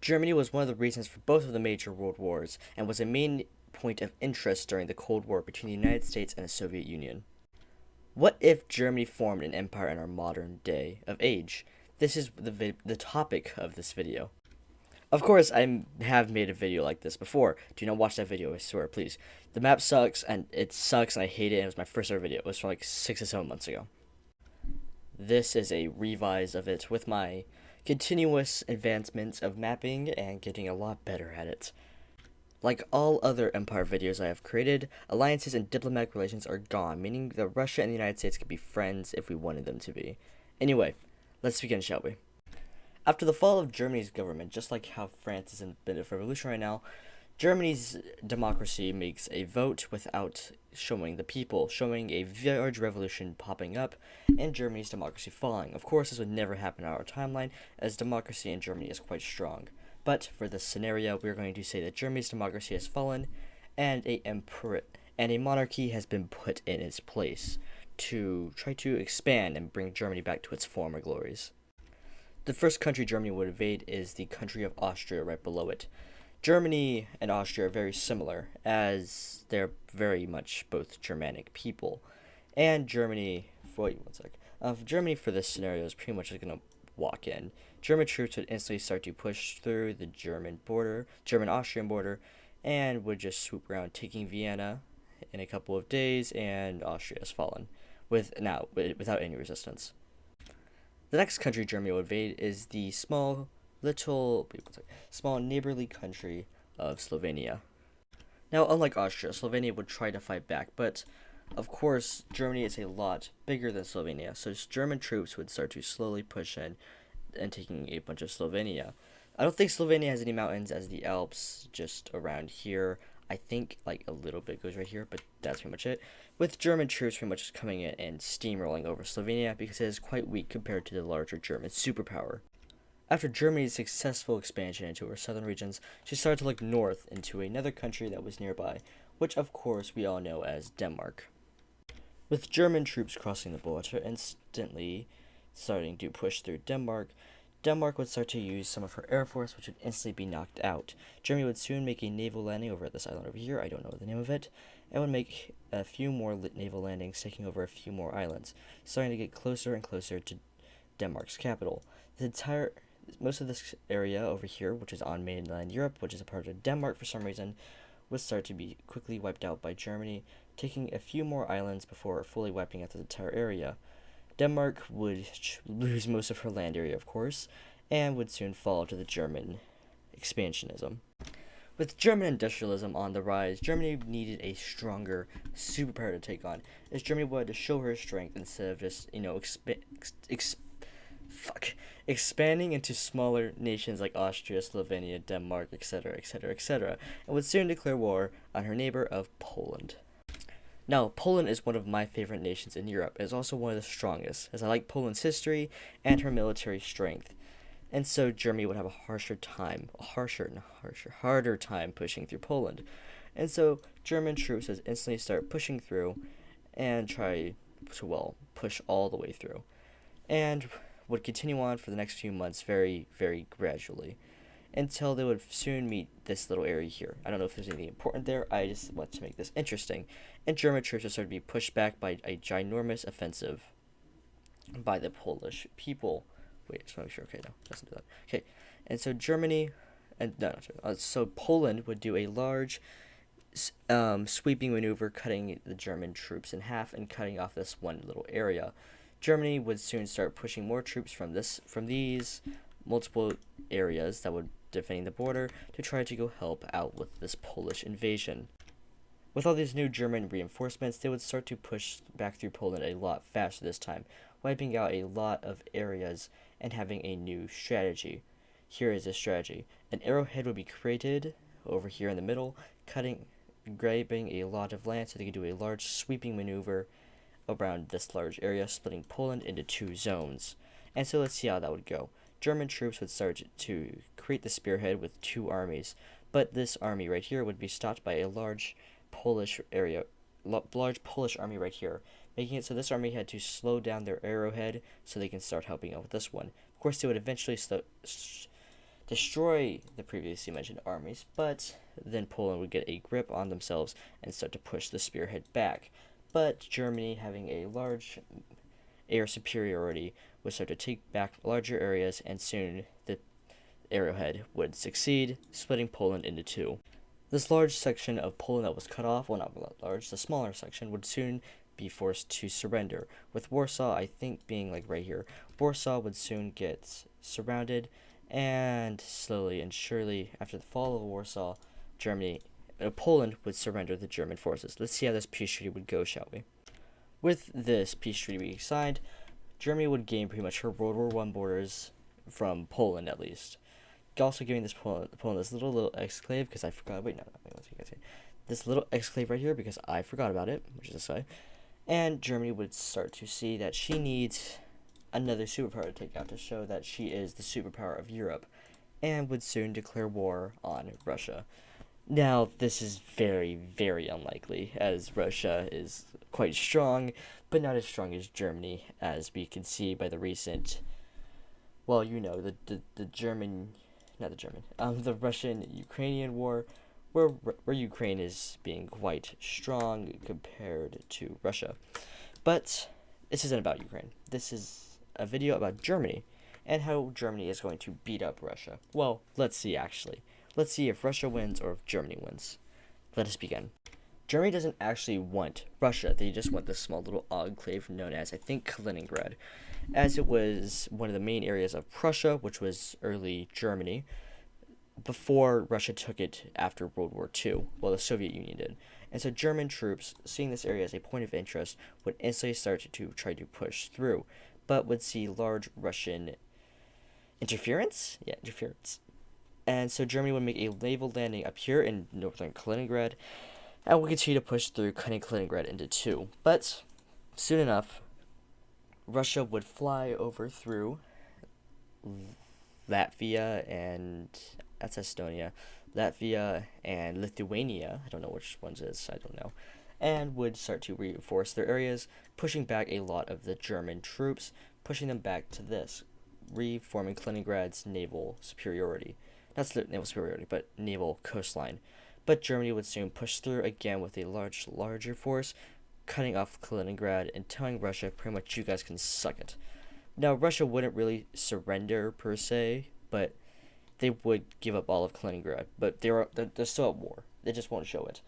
Germany was one of the reasons for both of the major world wars and was a main point of interest during the Cold War between the United States and the Soviet Union. What if Germany formed an empire in our modern day of age? This is the topic of this video. Of course, I have made a video like this before. Do not watch that video, I swear, please. The map sucks, and I hate it, and it was my first ever video. It was from like 6 or 7 months ago. This is a revise of it with my continuous advancements of mapping and getting a lot better at it. Like all other Empire videos I have created, alliances and diplomatic relations are gone, meaning that Russia and the United States could be friends if we wanted them to be. Anyway, let's begin, shall we? After the fall of Germany's government, just like how France is in a bit of revolution right now, Germany's democracy makes a vote without showing the people, showing a large revolution popping up, and Germany's democracy falling. Of course, this would never happen on our timeline, as democracy in Germany is quite strong. But for this scenario, we're going to say that Germany's democracy has fallen, and a monarchy has been put in its place to try to expand and bring Germany back to its former glories. The first country Germany would invade is the country of Austria right below it. Germany and Austria are very similar, as they're very much both Germanic people. And Germany, Germany for this scenario is pretty much just going to walk in. German troops would instantly start to push through the German-Austrian border, and would just swoop around, taking Vienna in a couple of days, and Austria has fallen, without any resistance. The next country Germany would invade is the small neighborly country of Slovenia. Now, unlike Austria, Slovenia would try to fight back, but of course, Germany is a lot bigger than Slovenia, so German troops would start to slowly push in and taking a bunch of Slovenia. I don't think Slovenia has any mountains as the Alps just around here. I think like a little bit goes right here, but that's pretty much it. With German troops pretty much just coming in and steamrolling over Slovenia because it is quite weak compared to the larger German superpower. After Germany's successful expansion into her southern regions, she started to look north into another country that was nearby, which of course we all know as Denmark. With German troops crossing the border instantly starting to push through Denmark, Denmark would start to use some of her air force, which would instantly be knocked out. Germany would soon make a naval landing over at this island over here, I don't know the name of it, and would make a few more naval landings, taking over a few more islands, starting to get closer and closer to Denmark's capital. Most of this area over here, which is on mainland Europe, which is a part of Denmark for some reason, would start to be quickly wiped out by Germany, taking a few more islands before fully wiping out the entire area. Denmark would lose most of her land area, of course, and would soon fall to the German expansionism. With German industrialism on the rise, Germany needed a stronger superpower to take on, as Germany wanted to show her strength instead of just, expanding into smaller nations like Austria, Slovenia, Denmark, etc., etc., etc., and would soon declare war on her neighbor of Poland. Now, Poland is one of my favorite nations in Europe. It is also one of the strongest, as I like Poland's history and her military strength. And so Germany would have harder time pushing through Poland. And so German troops would instantly start pushing through and try to, push all the way through. And would continue on for the next few months very, very gradually, until they would soon meet this little area here. I don't know if there's anything important there, I just want to make this interesting. And German troops would start to be pushed back by a ginormous offensive by the Polish people. Wait, just want to make sure, okay, no, doesn't do that. Okay, and so so Poland would do a large sweeping maneuver, cutting the German troops in half and cutting off this one little area. Germany would soon start pushing more troops from these multiple areas that would defending the border to try to go help out with this Polish invasion. With all these new German reinforcements, they would start to push back through Poland a lot faster this time, wiping out a lot of areas and having a new strategy. Here is a strategy. An arrowhead would be created over here in the middle, grabbing a lot of land so they could do a large sweeping maneuver around this large area, splitting Poland into two zones. And so let's see how that would go. German troops would start to create the spearhead with two armies, but this army right here would be stopped by a large Polish army right here, making it so this army had to slow down their arrowhead so they can start helping out with this one. Of course, they would eventually destroy the previously mentioned armies, but then Poland would get a grip on themselves and start to push the spearhead back. But Germany, having a large air superiority, would start to take back larger areas, and soon the arrowhead would succeed, splitting Poland into two. This large section of Poland that was cut off, well, not large, the smaller section, would soon be forced to surrender, with Warsaw, I think, being like right here. Warsaw would soon get surrounded, and slowly and surely, after the fall of Warsaw, Poland would surrender the German forces. Let's see how this peace treaty would go, shall we? With this peace treaty being signed, Germany would gain pretty much her World War I borders from Poland, at least. Also giving this Poland this little exclave, because I forgot. Wait, no, let's see. This little exclave right here, because I forgot about it, which is this way. And Germany would start to see that she needs another superpower to take out to show that she is the superpower of Europe, and would soon declare war on Russia. Now, this is very, very unlikely, as Russia is quite strong, but not as strong as Germany, as we can see by the recent, well, you know, the German, not the German, the Russian-Ukrainian war, where Ukraine is being quite strong compared to Russia. But this isn't about Ukraine. This is a video about Germany, and how Germany is going to beat up Russia. Well, let's see, actually. Let's see if Russia wins or if Germany wins. Let us begin. Germany doesn't actually want Russia. They just want this small little enclave known as, I think, Kaliningrad, as it was one of the main areas of Prussia, which was early Germany, before Russia took it after World War II, well, the Soviet Union did. And so German troops, seeing this area as a point of interest, would instantly start to try to push through, but would see large Russian interference? Yeah, interference. And so Germany would make a naval landing up here in northern Kaliningrad, and would continue to push through, cutting Kaliningrad into two. But soon enough, Russia would fly over through Latvia and that's Estonia, Latvia and Lithuania. I don't know which ones it is. I don't know. And would start to reinforce their areas, pushing back a lot of the German troops, pushing them back to this, reforming Kaliningrad's naval superiority. Not naval superiority, but naval coastline. But Germany would soon push through again with a larger force, cutting off Kaliningrad and telling Russia pretty much you guys can suck it. Now, Russia wouldn't really surrender per se, but they would give up all of Kaliningrad. But they're still at war. They just won't show it.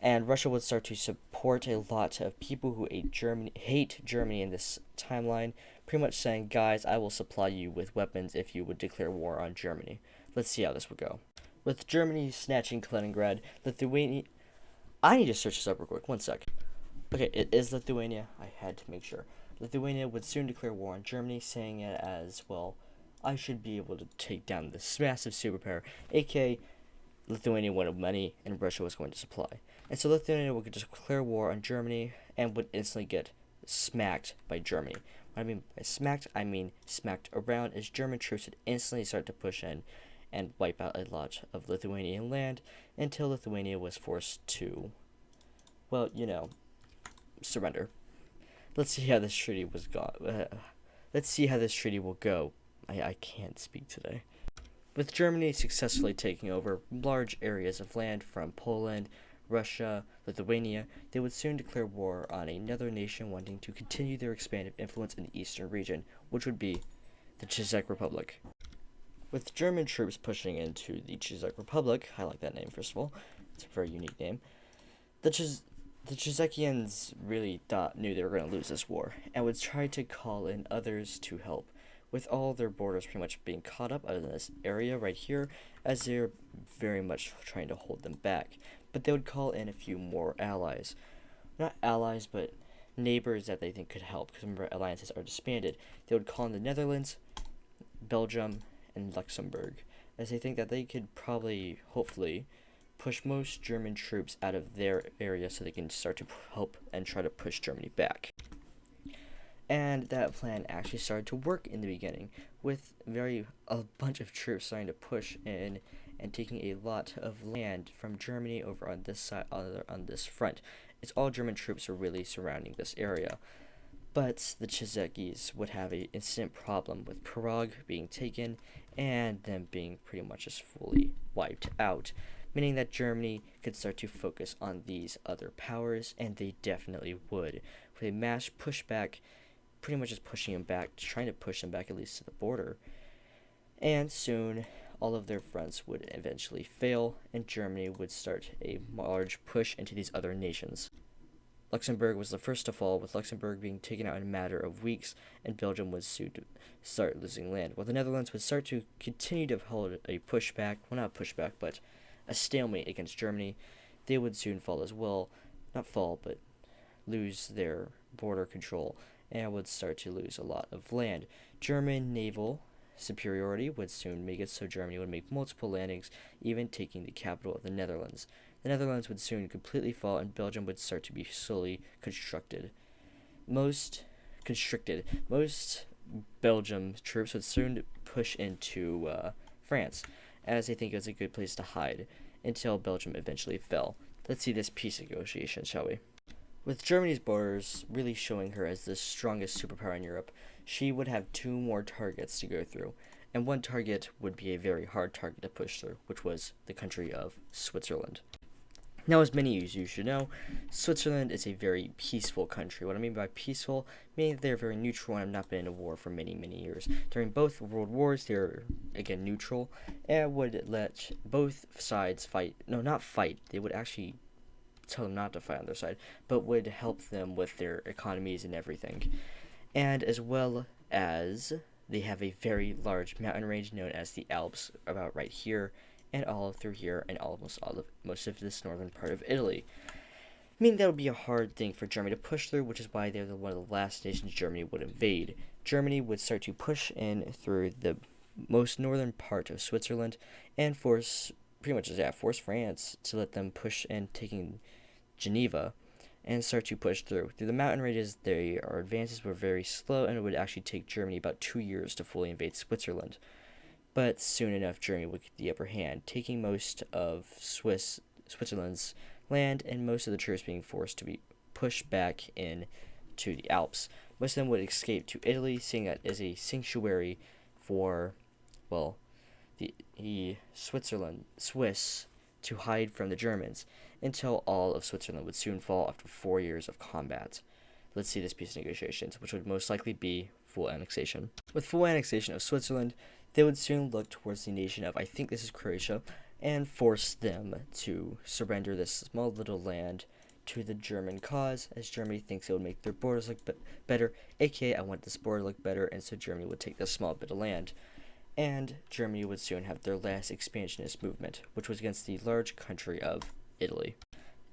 And Russia would start to support a lot of people who hate Germany in this timeline, pretty much saying, guys, I will supply you with weapons if you would declare war on Germany. Let's see how this would go. With Germany snatching Kaliningrad, Lithuania... I need to search this up real quick. 1 sec. Okay, it is Lithuania. I had to make sure. Lithuania would soon declare war on Germany, saying it as, well, I should be able to take down this massive superpower, aka Lithuania wanted money and Russia was going to supply. And so Lithuania would just declare war on Germany and would instantly get smacked by Germany. What I mean by smacked, I mean smacked around, as German troops would instantly start to push in and wipe out a lot of Lithuanian land until Lithuania was forced to, well, you know, surrender. Let's see how this treaty was let's see how this treaty will go. I can't speak today. With Germany successfully taking over large areas of land from Poland, Russia, Lithuania, they would soon declare war on another nation wanting to continue their expanded influence in the eastern region, which would be the Czech Republic. With German troops pushing into the Czech Republic, I like that name first of all, it's a very unique name, the Czechians really knew they were going to lose this war, and would try to call in others to help, with all their borders pretty much being caught up in this area right here, as they're very much trying to hold them back. But they would call in a few more allies. Not allies, but neighbors that they think could help, because remember, alliances are disbanded. They would call in the Netherlands, Belgium, and Luxembourg, as they think that they could probably, hopefully, push most German troops out of their area so they can start to help and try to push Germany back. And that plan actually started to work in the beginning, with a bunch of troops starting to push in and taking a lot of land from Germany over on this side, on this front. It's all German troops are really surrounding this area. But the Czechs would have an instant problem with Prague being taken and them being pretty much just fully wiped out, meaning that Germany could start to focus on these other powers, and they definitely would, with a mass pushback, pretty much just pushing them back, trying to push them back at least to the border. And soon, all of their fronts would eventually fail, and Germany would start a large push into these other nations. Luxembourg was the first to fall, with Luxembourg being taken out in a matter of weeks, and Belgium would soon start losing land, while the Netherlands would start to continue to hold a pushback, well, not a pushback, but a stalemate against Germany. They would soon fall as well, not fall, but lose their border control, and would start to lose a lot of land. German naval superiority would soon make it so Germany would make multiple landings, even taking the capital of the Netherlands. The Netherlands would soon completely fall, and Belgium would start to be slowly Most Belgium troops would soon push into France, as they think it was a good place to hide, until Belgium eventually fell. Let's see this peace negotiation, shall we? With Germany's borders really showing her as the strongest superpower in Europe, she would have two more targets to go through, and one target would be a very hard target to push through, which was the country of Switzerland. Now, as many of you should know, Switzerland is a very peaceful country. What I mean by peaceful, meaning they're very neutral and have not been in a war for many, many years. During both world wars, they're, again, neutral, and would let both sides fight. No, not fight. They would actually tell them not to fight on their side, but would help them with their economies and everything. And as well as they have a very large mountain range known as the Alps, about right here, and all through here, and most of this northern part of Italy. Meaning that would be a hard thing for Germany to push through, which is why they're one of the last nations Germany would invade. Germany would start to push in through the most northern part of Switzerland and force France to let them push in, taking Geneva, and start to push through. Through the mountain ranges, their advances were very slow, and it would actually take Germany about 2 years to fully invade Switzerland. But soon enough, Germany would get the upper hand, taking most of Switzerland's land, and most of the troops being forced to be pushed back in to the Alps. Most of them would escape to Italy, seeing that as a sanctuary for, well, the Swiss to hide from the Germans, until all of Switzerland would soon fall after 4 years of combat. Let's see this peace negotiations, which would most likely be full annexation. With full annexation of Switzerland, they would soon look towards the nation of, I think this is Croatia, and force them to surrender this small little land to the German cause, as Germany thinks it would make their borders look better, aka I want this border to look better, and so Germany would take this small bit of land. And Germany would soon have their last expansionist movement, which was against the large country of Italy.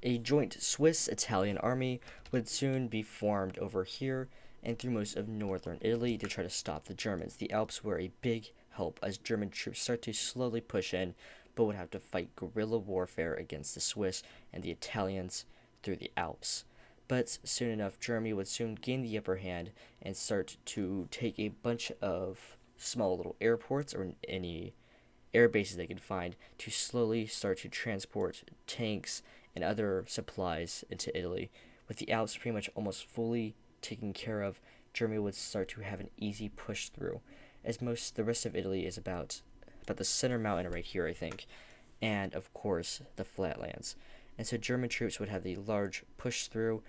A joint Swiss-Italian army would soon be formed over here and through most of northern Italy to try to stop the Germans. The Alps were a big help as German troops start to slowly push in, but would have to fight guerrilla warfare against the Swiss and the Italians through the Alps. But soon enough, Germany would soon gain the upper hand and start to take a bunch of small little airports or any air bases they could find to slowly start to transport tanks and other supplies into Italy. With the Alps pretty much almost fully taken care of, Germany would start to have an easy push through, as most the rest of Italy is about the center mountain right here, I think, and of course the flatlands. And so German troops would have the large push through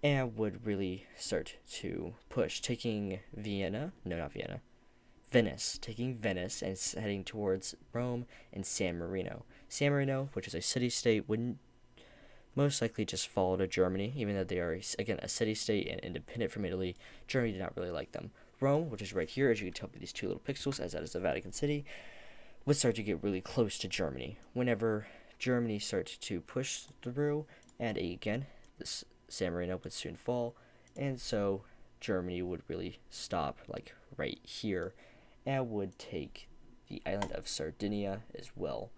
and would really start to push, taking Venice, taking Venice and heading towards Rome and San Marino. San Marino, which is a city-state, wouldn't most likely just fall to Germany, even though they are, again, a city-state and independent from Italy. Germany did not really like them. Rome, which is right here, as you can tell by these two little pixels, as that is the Vatican City, would start to get really close to Germany. Whenever Germany starts to push through, and again, this San Marino would soon fall, and so Germany would really stop, like, right here, and would take the island of Sardinia as well.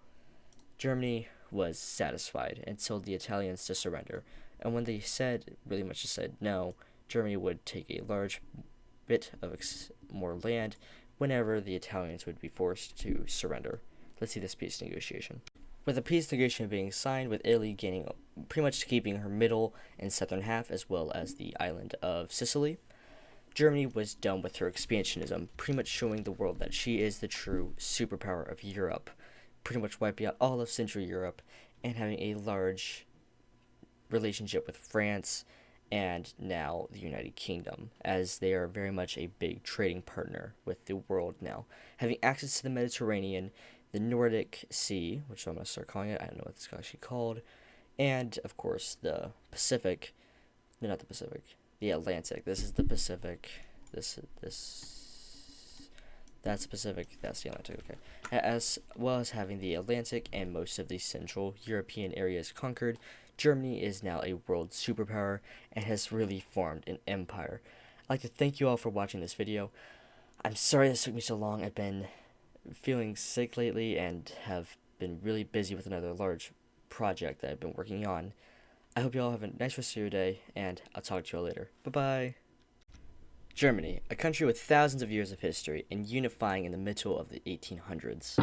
Germany was satisfied and told the Italians to surrender, and when they really much said no, Germany would take a large bit of more land whenever the Italians would be forced to surrender. Let's see this peace negotiation. With the peace negotiation being signed, with Italy pretty much keeping her middle and southern half, as well as the island of Sicily, Germany was done with her expansionism, pretty much showing the world that she is the true superpower of Europe, pretty much wiping out all of Central Europe and having a large relationship with France and now the United Kingdom, as they are very much a big trading partner with the world now. Having access to the Mediterranean, the Nordic Sea, which I'm going to start calling it, I don't know what it's actually called, and of course the Pacific. No, not the Pacific. The Atlantic. This is the Pacific. That's the Pacific. That's the Atlantic. Okay. As well as having the Atlantic and most of the Central European areas conquered, Germany is now a world superpower and has really formed an empire. I'd like to thank you all for watching this video. I'm sorry this took me so long. I've been feeling sick lately and have been really busy with another large project that I've been working on. I hope you all have a nice rest of your day, and I'll talk to you all later. Bye-bye. Germany, a country with thousands of years of history and unifying in the middle of the 1800s.